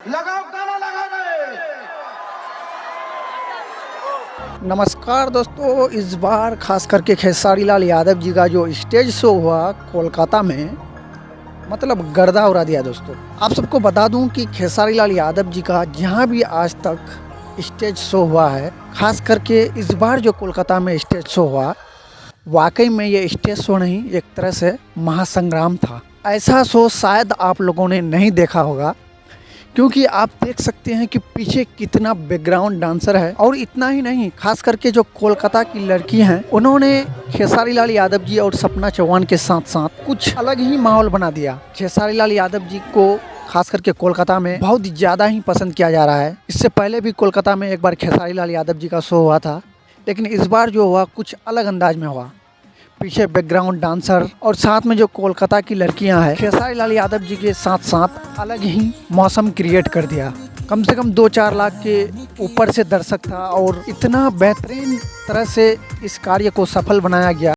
लगाओ गाना लगा रहे। नमस्कार दोस्तों, इस बार खास करके खेसारी लाल यादव जी का जो स्टेज शो हुआ कोलकाता में, मतलब गर्दा उड़ा दिया दोस्तों। आप सबको बता दूं कि खेसारी लाल यादव जी का जहां भी आज तक स्टेज शो हुआ है, खास करके इस बार जो कोलकाता में स्टेज शो हुआ, वाकई में ये स्टेज शो नहीं, एक तरह से महासंग्राम था। ऐसा शो शायद आप लोगों ने नहीं देखा होगा, क्योंकि आप देख सकते हैं कि पीछे कितना बैकग्राउंड डांसर है। और इतना ही नहीं, खास करके जो कोलकाता की लड़की हैं, उन्होंने खेसारी लाल यादव जी और सपना चौहान के साथ साथ कुछ अलग ही माहौल बना दिया। खेसारी लाल यादव जी को खास करके कोलकाता में बहुत ज़्यादा ही पसंद किया जा रहा है। इससे पहले भी कोलकाता में एक बार खेसारी लाल यादव जी का शो हुआ था, लेकिन इस बार जो हुआ कुछ अलग अंदाज में हुआ। पीछे बैकग्राउंड डांसर और साथ में जो कोलकाता की लड़कियां हैं, खेसारी लाल यादव जी के साथ साथ अलग ही मौसम क्रिएट कर दिया। कम से कम 2-4 लाख के ऊपर से दर्शक था और इतना बेहतरीन तरह से इस कार्य को सफल बनाया गया।